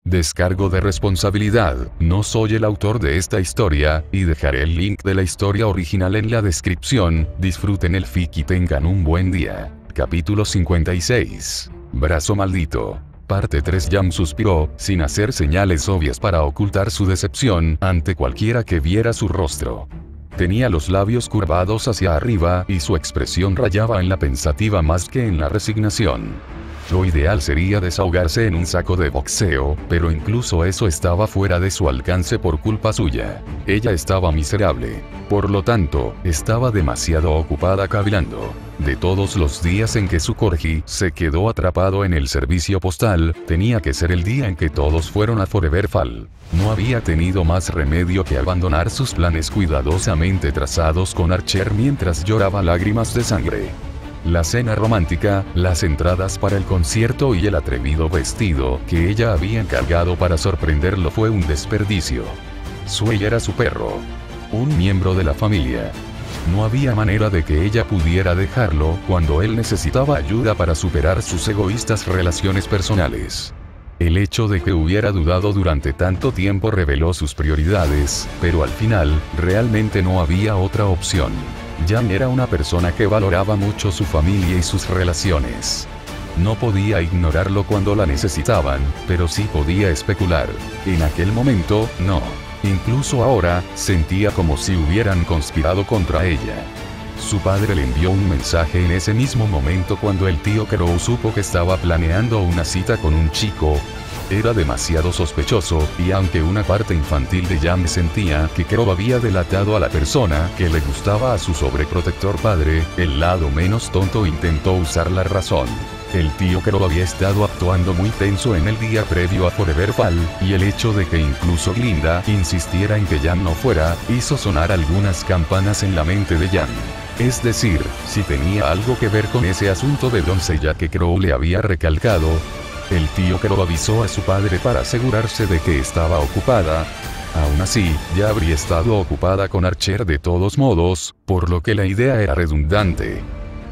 Descargo de responsabilidad, no soy el autor de esta historia, y dejaré el link de la historia original en la descripción. Disfruten el fic y tengan un buen día. Capítulo 56. Brazo maldito. Parte 3. Jan suspiró, sin hacer señales obvias para ocultar su decepción ante cualquiera que viera su rostro. Tenía los labios curvados hacia arriba y su expresión rayaba en la pensativa más que en la resignación. Lo ideal sería desahogarse en un saco de boxeo, pero incluso eso estaba fuera de su alcance por culpa suya. Ella estaba miserable. Por lo tanto, estaba demasiado ocupada cavilando. De todos los días en que su corgi se quedó atrapado en el servicio postal, tenía que ser el día en que todos fueron a Forever Fall. No había tenido más remedio que abandonar sus planes cuidadosamente trazados con Archer mientras lloraba lágrimas de sangre. La cena romántica, las entradas para el concierto y el atrevido vestido que ella había encargado para sorprenderlo fue un desperdicio. Sui era su perro. Un miembro de la familia. No había manera de que ella pudiera dejarlo cuando él necesitaba ayuda para superar sus egoístas relaciones personales. El hecho de que hubiera dudado durante tanto tiempo reveló sus prioridades, pero al final, realmente no había otra opción. Jan era una persona que valoraba mucho su familia y sus relaciones. No podía ignorarlo cuando la necesitaban, pero sí podía especular. En aquel momento, no. Incluso ahora, sentía como si hubieran conspirado contra ella. Su padre le envió un mensaje en ese mismo momento cuando el tío Crow supo que estaba planeando una cita con un chico. Era demasiado sospechoso, y aunque una parte infantil de Jan sentía que Crow había delatado a la persona que le gustaba a su sobreprotector padre, el lado menos tonto intentó usar la razón. El tío Crow había estado actuando muy tenso en el día previo a Forever Fall, y el hecho de que incluso Glinda insistiera en que Jan no fuera, hizo sonar algunas campanas en la mente de Jan. Es decir, si tenía algo que ver con ese asunto de doncella que Crow le había recalcado. El tío Crow avisó a su padre para asegurarse de que estaba ocupada. Aún así, ya habría estado ocupada con Archer de todos modos, por lo que la idea era redundante.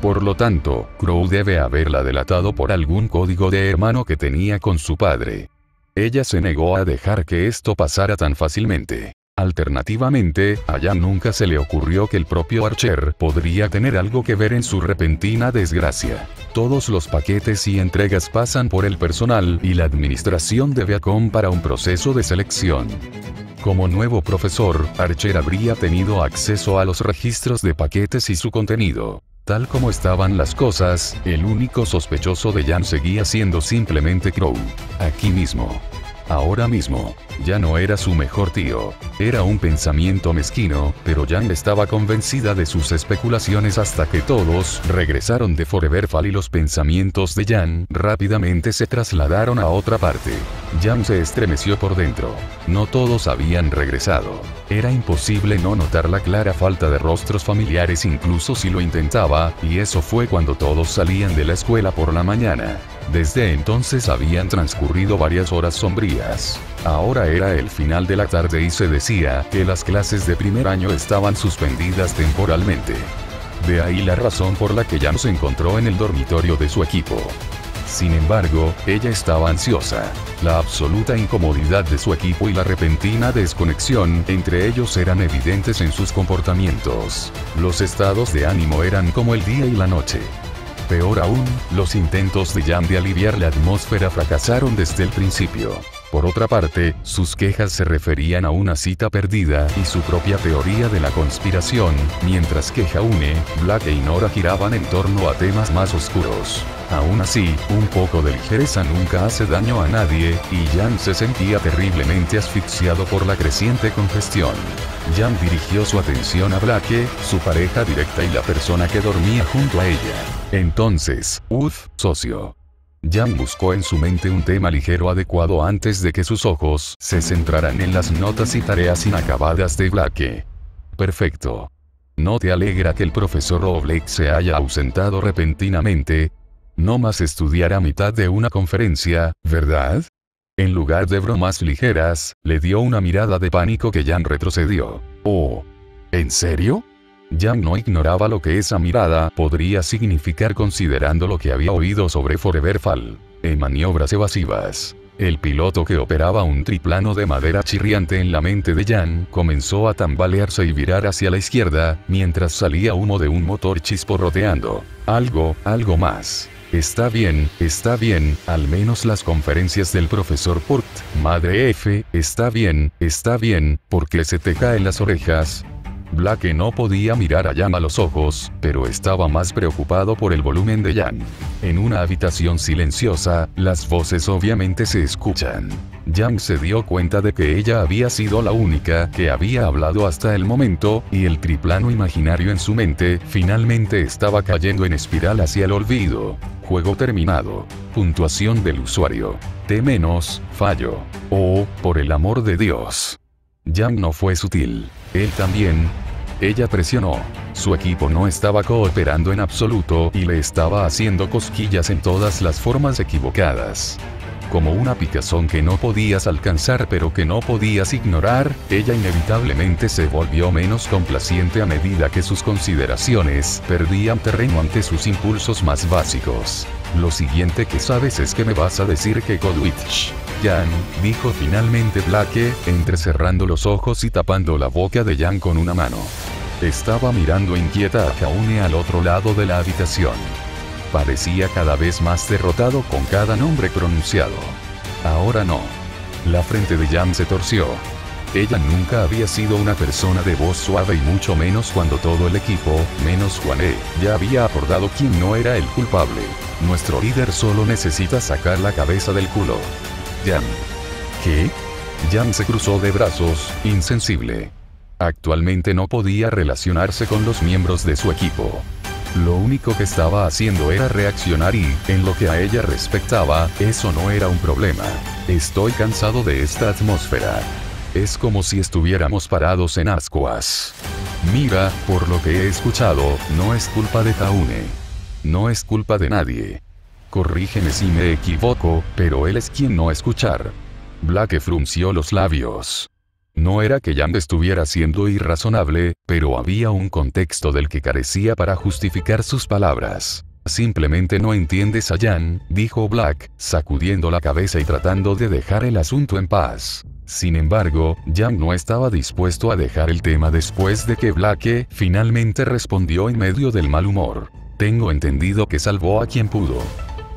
Por lo tanto, Crow debe haberla delatado por algún código de hermano que tenía con su padre. Ella se negó a dejar que esto pasara tan fácilmente. Alternativamente, a Jan nunca se le ocurrió que el propio Archer podría tener algo que ver en su repentina desgracia. Todos los paquetes y entregas pasan por el personal y la administración de Viacom para un proceso de selección. Como nuevo profesor, Archer habría tenido acceso a los registros de paquetes y su contenido. Tal como estaban las cosas, el único sospechoso de Jan seguía siendo simplemente Crow. Aquí mismo. Ahora mismo. Ya no era su mejor tío. Era un pensamiento mezquino, pero Jan estaba convencida de sus especulaciones hasta que todos regresaron de Forever Fall y los pensamientos de Jan rápidamente se trasladaron a otra parte. Jan se estremeció por dentro. No todos habían regresado. Era imposible no notar la clara falta de rostros familiares incluso si lo intentaba, y eso fue cuando todos salían de la escuela por la mañana. Desde entonces habían transcurrido varias horas sombrías. Ahora era el final de la tarde y se decía que las clases de primer año estaban suspendidas temporalmente. De ahí la razón por la que Jan se encontró en el dormitorio de su equipo. Sin embargo, ella estaba ansiosa. La absoluta incomodidad de su equipo y la repentina desconexión entre ellos eran evidentes en sus comportamientos. Los estados de ánimo eran como el día y la noche. Peor aún, los intentos de Jan de aliviar la atmósfera fracasaron desde el principio. Por otra parte, sus quejas se referían a una cita perdida y su propia teoría de la conspiración, mientras que Jaune, Black e Nora giraban en torno a temas más oscuros. Aún así, un poco de ligereza nunca hace daño a nadie, y Jan se sentía terriblemente asfixiado por la creciente congestión. Jan dirigió su atención a Blake, su pareja directa y la persona que dormía junto a ella. Entonces, socio. Jan buscó en su mente un tema ligero adecuado antes de que sus ojos se centraran en las notas y tareas inacabadas de Blake. Perfecto. ¿No te alegra que el profesor Oblake se haya ausentado repentinamente? No más estudiar a mitad de una conferencia, ¿verdad? En lugar de bromas ligeras, le dio una mirada de pánico que Jan retrocedió. Oh. ¿En serio? Jan no ignoraba lo que esa mirada podría significar considerando lo que había oído sobre Forever Fall. En maniobras evasivas. El piloto que operaba un triplano de madera chirriante en la mente de Jan comenzó a tambalearse y virar hacia la izquierda, mientras salía humo de un motor chisporroteando. Algo más. Está bien, al menos las conferencias del profesor Port, madre F, está bien, ¿por qué se te caen las orejas? Blake no podía mirar a Jan a los ojos, pero estaba más preocupado por el volumen de Jan. En una habitación silenciosa, las voces obviamente se escuchan. Jan se dio cuenta de que ella había sido la única que había hablado hasta el momento, y el triplano imaginario en su mente finalmente estaba cayendo en espiral hacia el olvido. Juego terminado. Puntuación del usuario. T-, fallo. Oh, por el amor de Dios. Jan no fue sutil. Él también. Ella presionó. Su equipo no estaba cooperando en absoluto y le estaba haciendo cosquillas en todas las formas equivocadas. Como una picazón que no podías alcanzar pero que no podías ignorar, ella inevitablemente se volvió menos complaciente a medida que sus consideraciones perdían terreno ante sus impulsos más básicos. Lo siguiente que sabes es que me vas a decir que Godwitch. Jan, dijo finalmente Blake, entrecerrando los ojos y tapando la boca de Jan con una mano. Estaba mirando inquieta a Jaune al otro lado de la habitación. Parecía cada vez más derrotado con cada nombre pronunciado. Ahora no. La frente de Jan se torció. Ella nunca había sido una persona de voz suave y mucho menos cuando todo el equipo, menos Juané, ya había acordado quién no era el culpable. Nuestro líder solo necesita sacar la cabeza del culo. Jan. ¿Qué? Jan se cruzó de brazos, insensible. Actualmente no podía relacionarse con los miembros de su equipo. Lo único que estaba haciendo era reaccionar y, en lo que a ella respectaba, eso no era un problema. Estoy cansado de esta atmósfera. Es como si estuviéramos parados en ascuas. Mira, por lo que he escuchado, no es culpa de Jaune. No es culpa de nadie. Corrígeme si me equivoco, pero él es quien no escuchar. Blake frunció los labios. No era que Jan estuviera siendo irrazonable, pero había un contexto del que carecía para justificar sus palabras. Simplemente no entiendes a Jan, dijo Black, sacudiendo la cabeza y tratando de dejar el asunto en paz. Sin embargo, Jan no estaba dispuesto a dejar el tema después de que Blake finalmente respondió en medio del mal humor. Tengo entendido que salvó a quien pudo,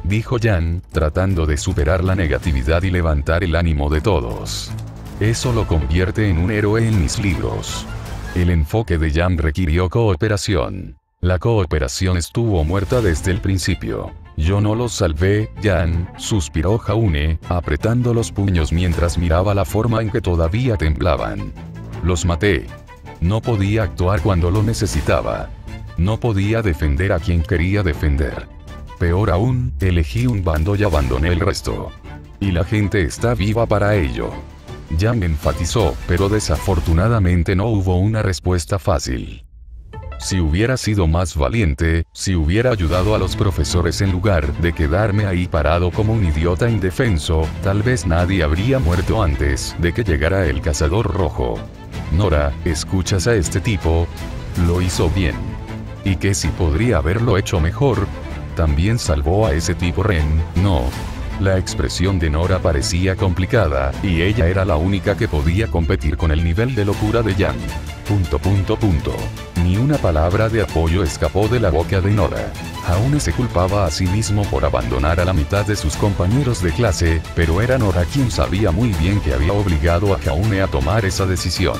dijo Jan, tratando de superar la negatividad y levantar el ánimo de todos. Eso lo convierte en un héroe en mis libros. El enfoque de Jan requirió cooperación. La cooperación estuvo muerta desde el principio. Yo no los salvé, Jan, suspiró Jaune, apretando los puños mientras miraba la forma en que todavía temblaban. Los maté. No podía actuar cuando lo necesitaba. No podía defender a quien quería defender. Peor aún, elegí un bando y abandoné el resto. Y la gente está viva para ello. Jan enfatizó, pero desafortunadamente no hubo una respuesta fácil. Si hubiera sido más valiente, si hubiera ayudado a los profesores en lugar de quedarme ahí parado como un idiota indefenso, tal vez nadie habría muerto antes de que llegara el cazador rojo. Nora, ¿escuchas a este tipo? Lo hizo bien. ¿Y qué si podría haberlo hecho mejor? También salvó a ese tipo Ren, ¿no? La expresión de Nora parecía complicada, y ella era la única que podía competir con el nivel de locura de Jan. Ni una palabra de apoyo escapó de la boca de Nora. Jaune se culpaba a sí mismo por abandonar a la mitad de sus compañeros de clase, pero era Nora quien sabía muy bien que había obligado a Jaune a tomar esa decisión.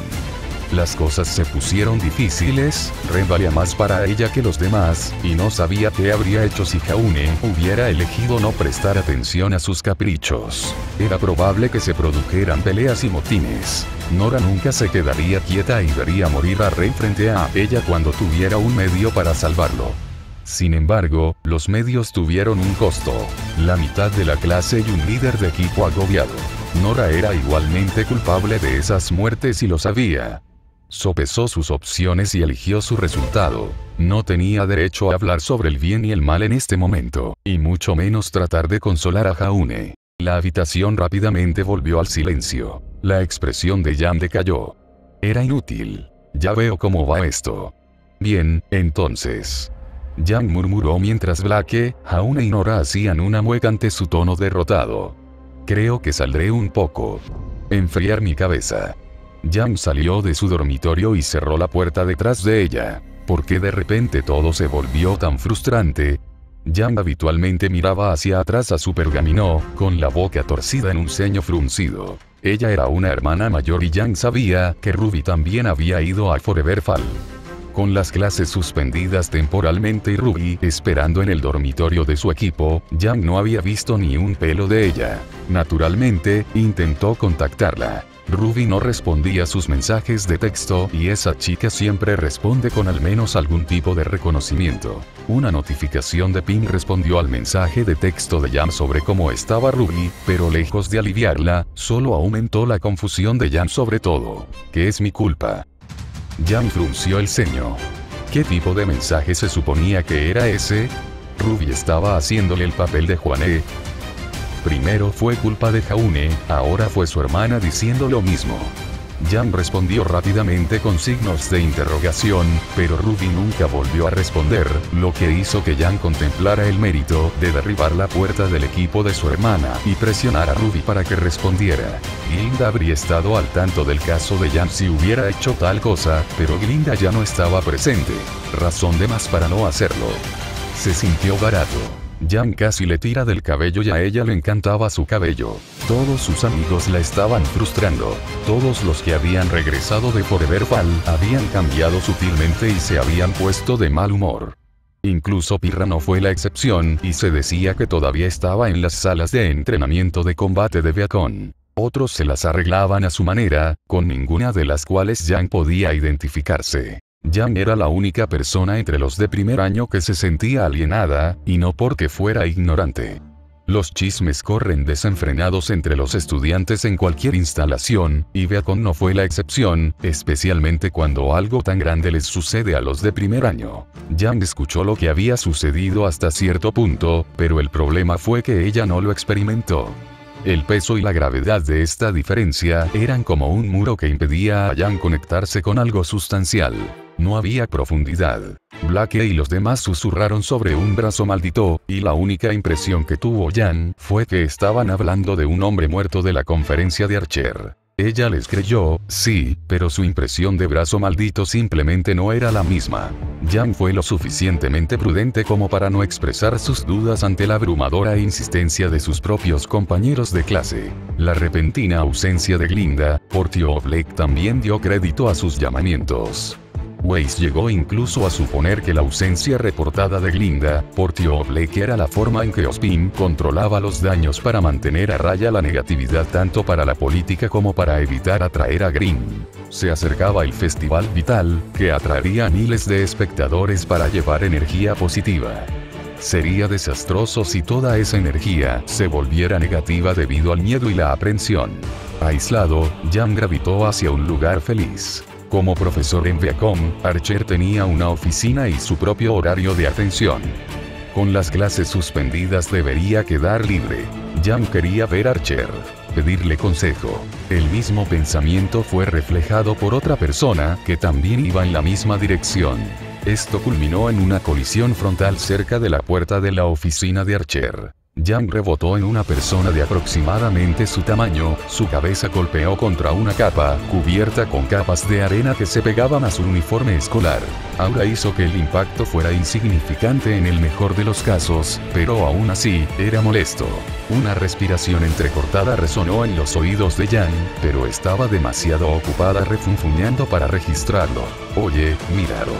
Las cosas se pusieron difíciles, Ren valía más para ella que los demás, y no sabía qué habría hecho si Jaune hubiera elegido no prestar atención a sus caprichos. Era probable que se produjeran peleas y motines. Nora nunca se quedaría quieta y vería morir a Ren frente a ella cuando tuviera un medio para salvarlo. Sin embargo, los medios tuvieron un costo. La mitad de la clase y un líder de equipo agobiado. Nora era igualmente culpable de esas muertes y lo sabía. Sopesó sus opciones y eligió su resultado. No tenía derecho a hablar sobre el bien y el mal en este momento, y mucho menos tratar de consolar a Jaune. La habitación rápidamente volvió al silencio. La expresión de Jan decayó. Era inútil. Ya veo cómo va esto. Bien, entonces. Jan murmuró mientras Blake, Jaune y Nora hacían una mueca ante su tono derrotado. Creo que saldré un poco. Enfriar mi cabeza. Yang salió de su dormitorio y cerró la puerta detrás de ella. ¿Por qué de repente todo se volvió tan frustrante? Yang habitualmente miraba hacia atrás a su pergamino, con la boca torcida en un ceño fruncido. Ella era una hermana mayor y Yang sabía que Ruby también había ido a Forever Fall. Con las clases suspendidas temporalmente y Ruby esperando en el dormitorio de su equipo, Yang no había visto ni un pelo de ella. Naturalmente, intentó contactarla. Ruby no respondía a sus mensajes de texto y esa chica siempre responde con al menos algún tipo de reconocimiento. Una notificación de ping respondió al mensaje de texto de Yang sobre cómo estaba Ruby, pero lejos de aliviarla, solo aumentó la confusión de Yang sobre todo. ¿Qué es mi culpa? Yang frunció el ceño. ¿Qué tipo de mensaje se suponía que era ese? Ruby estaba haciéndole el papel de Juane. Primero fue culpa de Jaune, ahora fue su hermana diciendo lo mismo. Yang respondió rápidamente con signos de interrogación, pero Ruby nunca volvió a responder, lo que hizo que Yang contemplara el mérito de derribar la puerta del equipo de su hermana y presionar a Ruby para que respondiera. Glinda habría estado al tanto del caso de Yang si hubiera hecho tal cosa, pero Glinda ya no estaba presente. Razón de más para no hacerlo. Se sintió barato. Yang casi le tira del cabello y a ella le encantaba su cabello. Todos sus amigos la estaban frustrando. Todos los que habían regresado de Forever Fall habían cambiado sutilmente y se habían puesto de mal humor. Incluso Pirra no fue la excepción y se decía que todavía estaba en las salas de entrenamiento de combate de Beacon. Otros se las arreglaban a su manera, con ninguna de las cuales Yang podía identificarse. Yang era la única persona entre los de primer año que se sentía alienada, y no porque fuera ignorante. Los chismes corren desenfrenados entre los estudiantes en cualquier instalación, y Beacon no fue la excepción, especialmente cuando algo tan grande les sucede a los de primer año. Yang escuchó lo que había sucedido hasta cierto punto, pero el problema fue que ella no lo experimentó. El peso y la gravedad de esta diferencia eran como un muro que impedía a Yang conectarse con algo sustancial. No había profundidad. Blake y los demás susurraron sobre un brazo maldito, y la única impresión que tuvo Yang fue que estaban hablando de un hombre muerto de la conferencia de Archer. Ella les creyó, sí, pero su impresión de brazo maldito simplemente no era la misma. Yang fue lo suficientemente prudente como para no expresar sus dudas ante la abrumadora insistencia de sus propios compañeros de clase. La repentina ausencia de Glinda, Portio Blake también dio crédito a sus llamamientos. Weiss llegó incluso a suponer que la ausencia reportada de Glinda, Portio Blake era la forma en que Ozpin controlaba los daños para mantener a raya la negatividad tanto para la política como para evitar atraer a Green. Se acercaba el Festival Vital, que atraería a miles de espectadores para llevar energía positiva. Sería desastroso si toda esa energía se volviera negativa debido al miedo y la aprensión. Aislado, Yang gravitó hacia un lugar feliz. Como profesor en Beacon, Archer tenía una oficina y su propio horario de atención. Con las clases suspendidas debería quedar libre. Yang quería ver a Archer. Pedirle consejo. El mismo pensamiento fue reflejado por otra persona que también iba en la misma dirección. Esto culminó en una colisión frontal cerca de la puerta de la oficina de Archer. Yang rebotó en una persona de aproximadamente su tamaño, su cabeza golpeó contra una capa, cubierta con capas de arena que se pegaban a su uniforme escolar. Aura hizo que el impacto fuera insignificante en el mejor de los casos, pero aún así, era molesto. Una respiración entrecortada resonó en los oídos de Yang, pero estaba demasiado ocupada refunfuñando para registrarlo. Oye, míralo.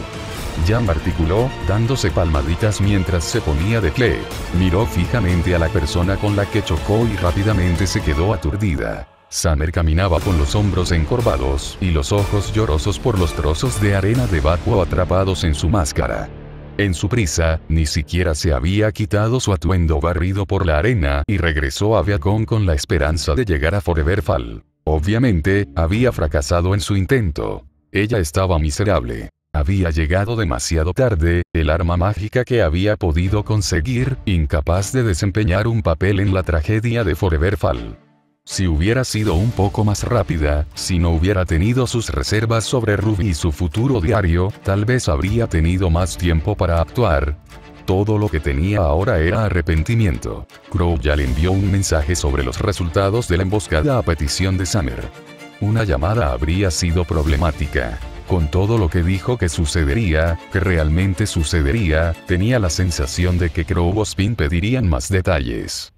Yang articuló, dándose palmaditas mientras se ponía de pie. Miró fijamente a la persona con la que chocó y rápidamente se quedó aturdida. Summer caminaba con los hombros encorvados y los ojos llorosos por los trozos de arena de vacuo atrapados en su máscara. En su prisa, ni siquiera se había quitado su atuendo barrido por la arena y regresó a Beacon con la esperanza de llegar a Forever Fall. Obviamente, había fracasado en su intento. Ella estaba miserable. Había llegado demasiado tarde, el arma mágica que había podido conseguir, incapaz de desempeñar un papel en la tragedia de Forever Fall. Si hubiera sido un poco más rápida, si no hubiera tenido sus reservas sobre Ruby y su futuro diario, tal vez habría tenido más tiempo para actuar. Todo lo que tenía ahora era arrepentimiento. Crow ya le envió un mensaje sobre los resultados de la emboscada a petición de Summer. Una llamada habría sido problemática. Con todo lo que dijo que sucedería, que realmente sucedería, tenía la sensación de que Crow o Spin pedirían más detalles.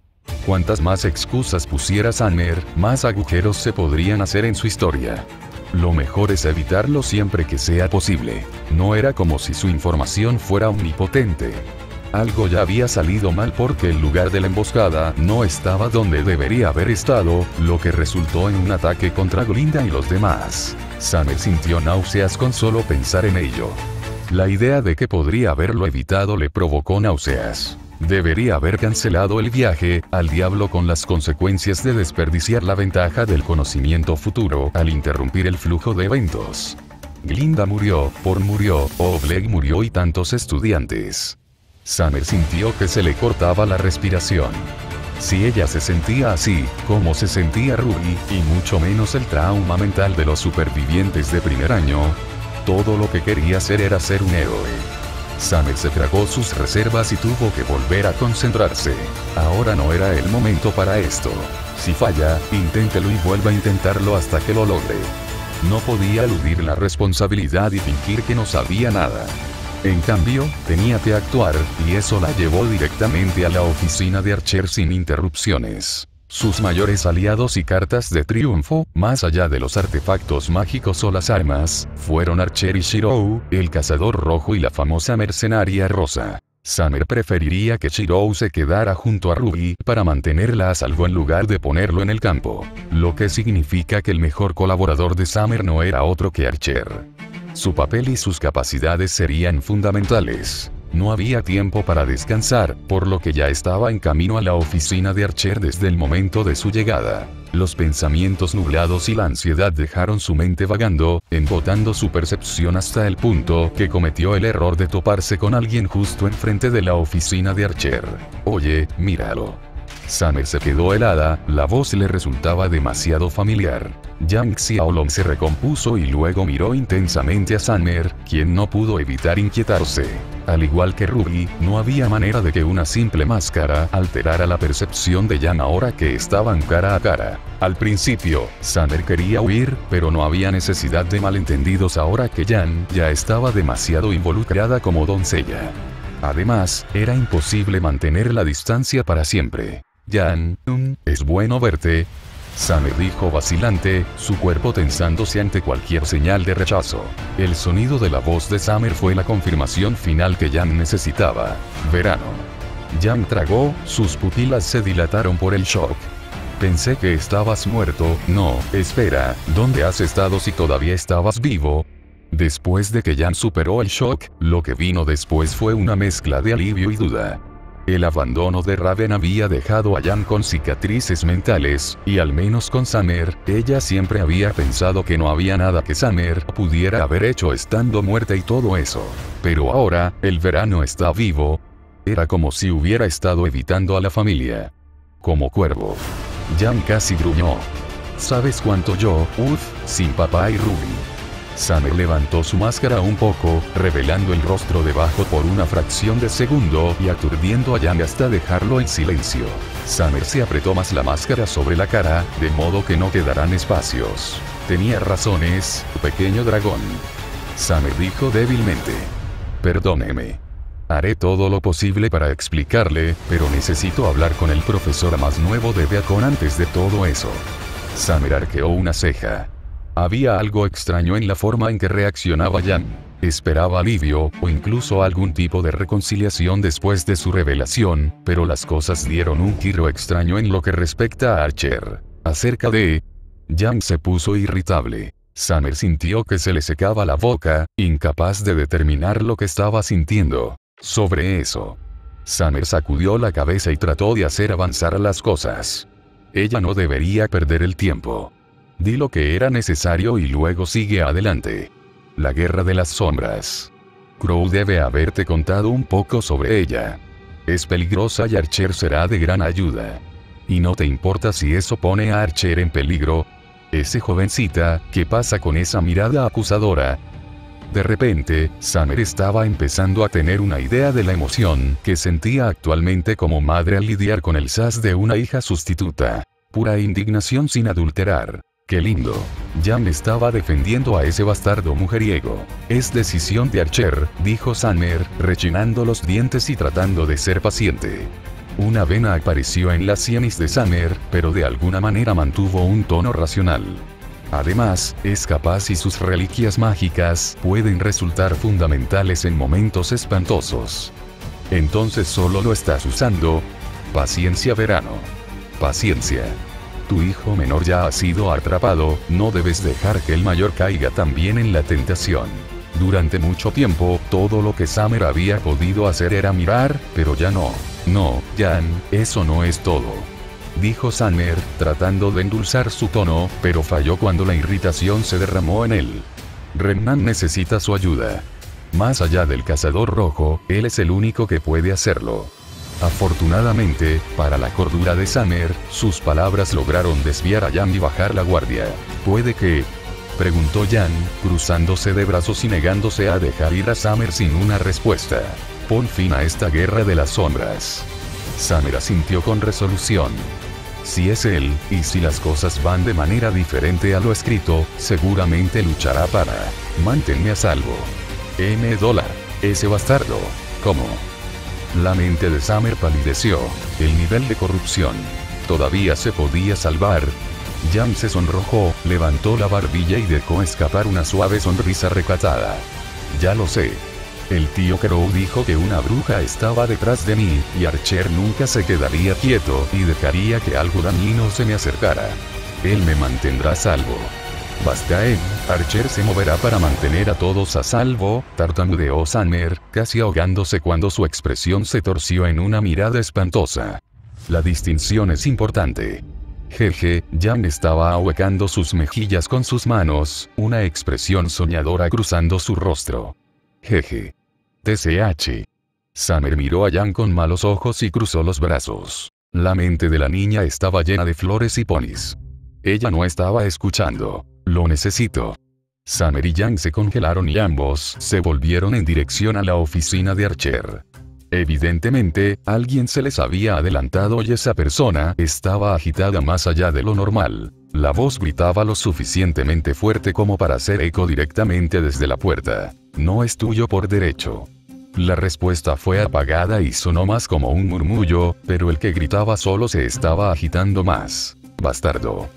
Cuantas más excusas pusiera Summer, más agujeros se podrían hacer en su historia. Lo mejor es evitarlo siempre que sea posible. No era como si su información fuera omnipotente. Algo ya había salido mal porque el lugar de la emboscada no estaba donde debería haber estado, lo que resultó en un ataque contra Glinda y los demás. Summer sintió náuseas con solo pensar en ello. La idea de que podría haberlo evitado le provocó náuseas. Debería haber cancelado el viaje, al diablo con las consecuencias de desperdiciar la ventaja del conocimiento futuro al interrumpir el flujo de eventos. Glinda murió, Por murió, Oleg murió y tantos estudiantes. Summer sintió que se le cortaba la respiración. Si ella se sentía así, ¿cómo se sentía Ruby? Y mucho menos el trauma mental de los supervivientes de primer año. Todo lo que quería hacer era ser un héroe. Summer se tragó sus reservas y tuvo que volver a concentrarse. Ahora no era el momento para esto. Si falla, inténtelo y vuelva a intentarlo hasta que lo logre. No podía eludir la responsabilidad y fingir que no sabía nada. En cambio, tenía que actuar, y eso la llevó directamente a la oficina de Archer sin interrupciones. Sus mayores aliados y cartas de triunfo, más allá de los artefactos mágicos o las armas, fueron Archer y Shirou, el cazador rojo y la famosa mercenaria rosa. Summer preferiría que Shirou se quedara junto a Ruby para mantenerla a salvo en lugar de ponerlo en el campo. Lo que significa que el mejor colaborador de Summer no era otro que Archer. Su papel y sus capacidades serían fundamentales. No había tiempo para descansar, por lo que ya estaba en camino a la oficina de Archer desde el momento de su llegada. Los pensamientos nublados y la ansiedad dejaron su mente vagando, embotando su percepción hasta el punto que cometió el error de toparse con alguien justo enfrente de la oficina de Archer. Oye, míralo. Summer se quedó helada, la voz le resultaba demasiado familiar. Yang Xiaolong se recompuso y luego miró intensamente a Summer, quien no pudo evitar inquietarse. Al igual que Ruby, no había manera de que una simple máscara alterara la percepción de Yang ahora que estaban cara a cara. Al principio, Summer quería huir, pero no había necesidad de malentendidos ahora que Yang ya estaba demasiado involucrada como doncella. Además, era imposible mantener la distancia para siempre. Yang, es bueno verte. Summer dijo vacilante, su cuerpo tensándose ante cualquier señal de rechazo. El sonido de la voz de Summer fue la confirmación final que Yang necesitaba. Verano. Yang tragó, sus pupilas se dilataron por el shock. Pensé que estabas muerto. No, espera, ¿dónde has estado si todavía estabas vivo? Después de que Yang superó el shock, lo que vino después fue una mezcla de alivio y duda. El abandono de Raven había dejado a Yang con cicatrices mentales, y al menos con Summer, ella siempre había pensado que no había nada que Summer pudiera haber hecho estando muerta y todo eso. Pero ahora, el verano está vivo. Era como si hubiera estado evitando a la familia. Como cuervo. Yang casi gruñó. ¿Sabes cuánto yo, sin papá y Ruby? Summer levantó su máscara un poco, revelando el rostro debajo por una fracción de segundo y aturdiendo a Yang hasta dejarlo en silencio. Summer se apretó más la máscara sobre la cara, de modo que no quedarán espacios. Tenía razones, pequeño dragón. Summer dijo débilmente. Perdóneme. Haré todo lo posible para explicarle, pero necesito hablar con el profesor más nuevo de Beacon antes de todo eso. Summer arqueó una ceja. Había algo extraño en la forma en que reaccionaba Yang. Esperaba alivio, o incluso algún tipo de reconciliación después de su revelación, pero las cosas dieron un giro extraño en lo que respecta a Archer. Acerca de... Yang se puso irritable. Summer sintió que se le secaba la boca, incapaz de determinar lo que estaba sintiendo. Sobre eso. Summer sacudió la cabeza y trató de hacer avanzar las cosas. Ella no debería perder el tiempo. Di lo que era necesario y luego sigue adelante. La guerra de las sombras. Crow debe haberte contado un poco sobre ella. Es peligrosa y Archer será de gran ayuda. ¿Y no te importa si eso pone a Archer en peligro? Ese jovencita, ¿qué pasa con esa mirada acusadora? De repente, Summer estaba empezando a tener una idea de la emoción que sentía actualmente como madre al lidiar con el sas de una hija sustituta. Pura indignación sin adulterar. ¡Qué lindo! Jan estaba defendiendo a ese bastardo mujeriego. Es decisión de Archer, dijo Summer, rechinando los dientes y tratando de ser paciente. Una vena apareció en la sienes de Summer, pero de alguna manera mantuvo un tono racional. Además, es capaz y sus reliquias mágicas pueden resultar fundamentales en momentos espantosos. Entonces solo lo estás usando. Paciencia, verano. Paciencia. Tu hijo menor ya ha sido atrapado, no debes dejar que el mayor caiga también en la tentación. Durante mucho tiempo, todo lo que Summer había podido hacer era mirar, pero ya no. No, Jan, eso no es todo. Dijo Summer, tratando de endulzar su tono, pero falló cuando la irritación se derramó en él. Renan necesita su ayuda. Más allá del cazador rojo, él es el único que puede hacerlo. Afortunadamente, para la cordura de Summer, sus palabras lograron desviar a Jan y bajar la guardia. ¿Puede que? Preguntó Jan, cruzándose de brazos y negándose a dejar ir a Summer sin una respuesta. Pon fin a esta guerra de las sombras. Summer asintió con resolución. Si es él, y si las cosas van de manera diferente a lo escrito, seguramente luchará para mantenerme a salvo. $. Ese bastardo. ¿Cómo? La mente de Summer palideció. El nivel de corrupción. Todavía se podía salvar. Jan se sonrojó, levantó la barbilla y dejó escapar una suave sonrisa recatada. Ya lo sé. El tío Crow dijo que una bruja estaba detrás de mí, y Archer nunca se quedaría quieto y dejaría que algo dañino se me acercara. Él me mantendrá a salvo. Basta él, Archer se moverá para mantener a todos a salvo, tartamudeó Summer, casi ahogándose cuando su expresión se torció en una mirada espantosa. La distinción es importante. Jeje, Jan estaba ahuecando sus mejillas con sus manos, una expresión soñadora cruzando su rostro. Jeje. TCH. Summer miró a Jan con malos ojos y cruzó los brazos. La mente de la niña estaba llena de flores y ponis. Ella no estaba escuchando. Lo necesito. Summer y Jan se congelaron y ambos se volvieron en dirección a la oficina de Archer. Evidentemente, alguien se les había adelantado y esa persona estaba agitada más allá de lo normal. La voz gritaba lo suficientemente fuerte como para hacer eco directamente desde la puerta. No es tuyo por derecho. La respuesta fue apagada y sonó más como un murmullo, pero el que gritaba solo se estaba agitando más. Bastardo.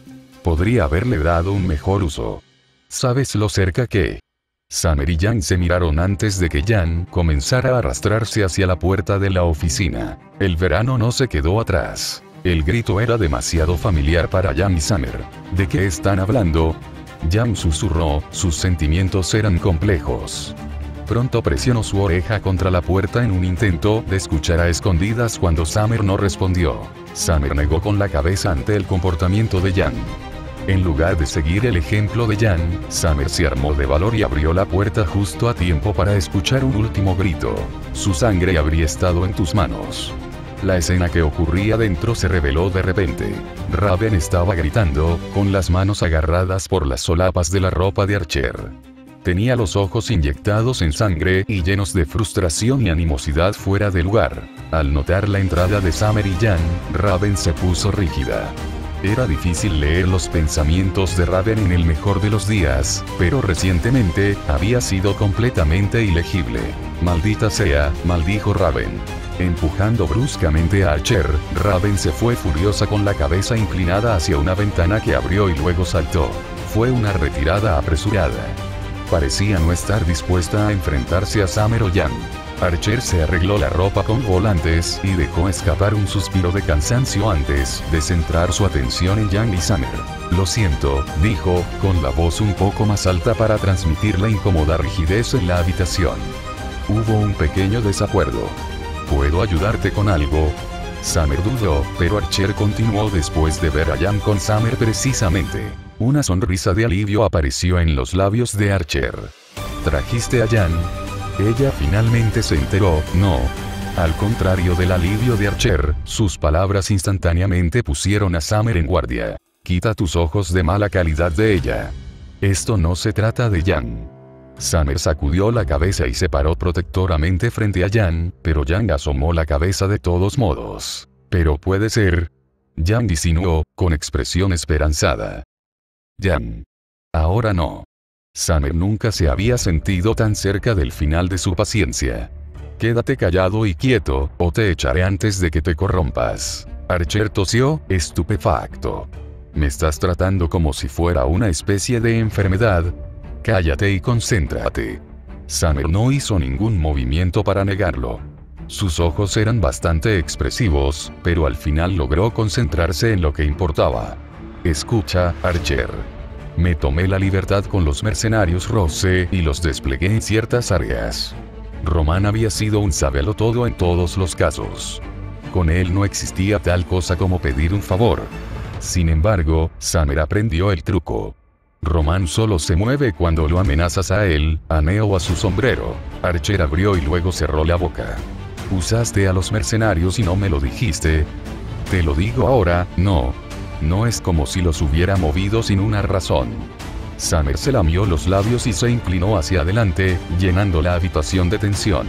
Podría haberle dado un mejor uso. ¿Sabes lo cerca que? Summer y Jan se miraron antes de que Jan comenzara a arrastrarse hacia la puerta de la oficina. El verano no se quedó atrás. El grito era demasiado familiar para Jan y Summer. ¿De qué están hablando? Jan susurró, sus sentimientos eran complejos. Pronto presionó su oreja contra la puerta en un intento de escuchar a escondidas cuando Summer no respondió. Summer negó con la cabeza ante el comportamiento de Jan. En lugar de seguir el ejemplo de Jan, Summer se armó de valor y abrió la puerta justo a tiempo para escuchar un último grito. Su sangre habría estado en tus manos. La escena que ocurría dentro se reveló de repente. Raven estaba gritando, con las manos agarradas por las solapas de la ropa de Archer. Tenía los ojos inyectados en sangre y llenos de frustración y animosidad fuera de lugar. Al notar la entrada de Summer y Jan, Raven se puso rígida. Era difícil leer los pensamientos de Raven en el mejor de los días, pero recientemente había sido completamente ilegible. Maldita sea, maldijo Raven. Empujando bruscamente a Archer, Raven se fue furiosa con la cabeza inclinada hacia una ventana que abrió y luego saltó. Fue una retirada apresurada. Parecía no estar dispuesta a enfrentarse a Summer o Jan. Archer se arregló la ropa con volantes y dejó escapar un suspiro de cansancio antes de centrar su atención en Jan y Summer. Lo siento, dijo, con la voz un poco más alta para transmitir la incómoda rigidez en la habitación. Hubo un pequeño desacuerdo. ¿Puedo ayudarte con algo? Summer dudó, pero Archer continuó después de ver a Jan con Summer precisamente. Una sonrisa de alivio apareció en los labios de Archer. ¿Trajiste a Jan? Ella finalmente se enteró, no. Al contrario del alivio de Archer, sus palabras instantáneamente pusieron a Summer en guardia. Quita tus ojos de mala calidad de ella. Esto no se trata de Jan. Summer sacudió la cabeza y se paró protectoramente frente a Yang, pero Yang asomó la cabeza de todos modos. «Pero puede ser». Yang insinuó, con expresión esperanzada. Yang. Ahora no. Summer nunca se había sentido tan cerca del final de su paciencia. «Quédate callado y quieto, o te echaré antes de que te corrompas». Archer tosió, estupefacto. «¿Me estás tratando como si fuera una especie de enfermedad? Cállate y concéntrate». Summer no hizo ningún movimiento para negarlo. Sus ojos eran bastante expresivos, pero al final logró concentrarse en lo que importaba. «Escucha, Archer. Me tomé la libertad con los mercenarios Rose y los desplegué en ciertas áreas. Roman había sido un sabelotodo en todos los casos. Con él no existía tal cosa como pedir un favor. Sin embargo, Summer aprendió el truco. Roman solo se mueve cuando lo amenazas a él, a Neo o a su sombrero». Archer abrió y luego cerró la boca. «Usaste a los mercenarios y no me lo dijiste. Te lo digo ahora, no. No es como si los hubiera movido sin una razón». Summer se lamió los labios y se inclinó hacia adelante, llenando la habitación de tensión.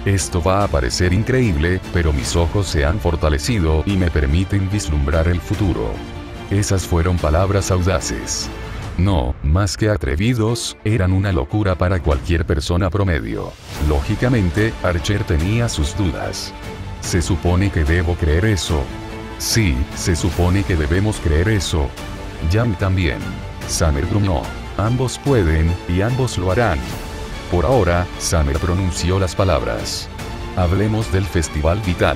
«Esto va a parecer increíble, pero mis ojos se han fortalecido y me permiten vislumbrar el futuro». Esas fueron palabras audaces. No, más que atrevidos, eran una locura para cualquier persona promedio. Lógicamente, Archer tenía sus dudas. «¿Se supone que debo creer eso?». «Sí, se supone que debemos creer eso». «Yang también». Summer gruñó. «Ambos pueden, y ambos lo harán». Por ahora, Summer pronunció las palabras. «Hablemos del festival vital».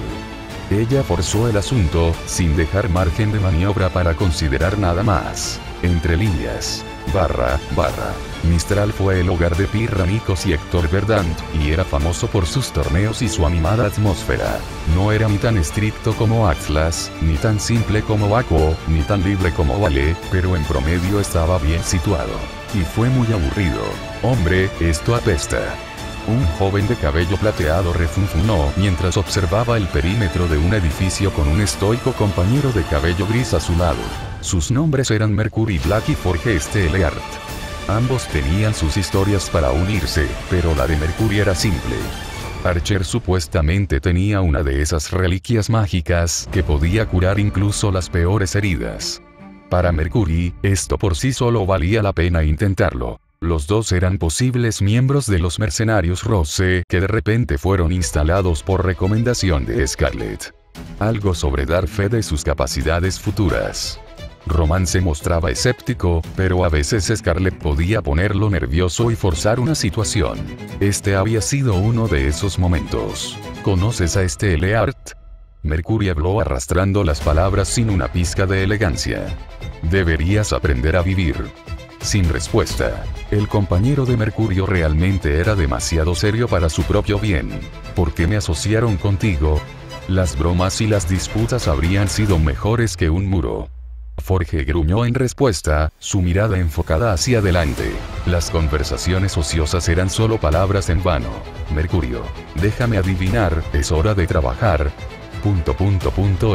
Ella forzó el asunto, sin dejar margen de maniobra para considerar nada más. Entre líneas. Mistral fue el hogar de Pirra Nikos y Héctor Verdant, y era famoso por sus torneos y su animada atmósfera. No era ni tan estricto como Atlas, ni tan simple como Aquo, ni tan libre como Vale, pero en promedio estaba bien situado. Y fue muy aburrido. «Hombre, esto apesta». Un joven de cabello plateado refunfunó mientras observaba el perímetro de un edificio con un estoico compañero de cabello gris a su lado. Sus nombres eran Mercury Black y Forge Stelleart. Ambos tenían sus historias para unirse, pero la de Mercury era simple. Archer supuestamente tenía una de esas reliquias mágicas que podía curar incluso las peores heridas. Para Mercury, esto por sí solo valía la pena intentarlo. Los dos eran posibles miembros de los mercenarios Rose que de repente fueron instalados por recomendación de Scarlet. Algo sobre dar fe de sus capacidades futuras. Roman se mostraba escéptico, pero a veces Scarlet podía ponerlo nervioso y forzar una situación. Este había sido uno de esos momentos. ¿Conoces a Stelleart? Mercury habló arrastrando las palabras sin una pizca de elegancia. «Deberías aprender a vivir». Sin respuesta. El compañero de Mercurio realmente era demasiado serio para su propio bien. ¿Por qué me asociaron contigo? Las bromas y las disputas habrían sido mejores que un muro. Forge gruñó en respuesta, su mirada enfocada hacia adelante. Las conversaciones ociosas eran solo palabras en vano. Mercurio. «Déjame adivinar, es hora de trabajar».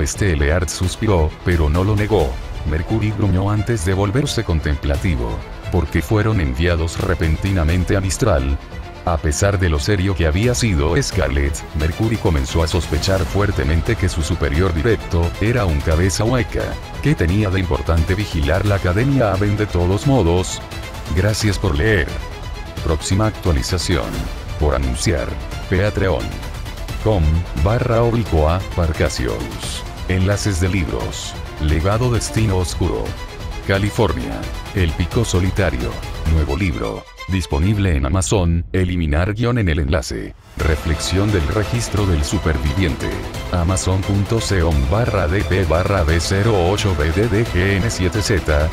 Stelleart suspiró, pero no lo negó. Mercury gruñó antes de volverse contemplativo. ¿Por qué fueron enviados repentinamente a Mistral? A pesar de lo serio que había sido Scarlet, Mercury comenzó a sospechar fuertemente que su superior directo era un cabeza hueca. ¿Qué tenía de importante vigilar la Academia Aven de todos modos? Gracias por leer. Próxima actualización. Por anunciar. patreon.com/Barcacious. Enlaces de libros. Legado Destino Oscuro. California. El Pico Solitario. Nuevo libro. Disponible en Amazon. Eliminar guión en el enlace. Reflexión del registro del superviviente. Amazon.com/dp/b08bddgn7z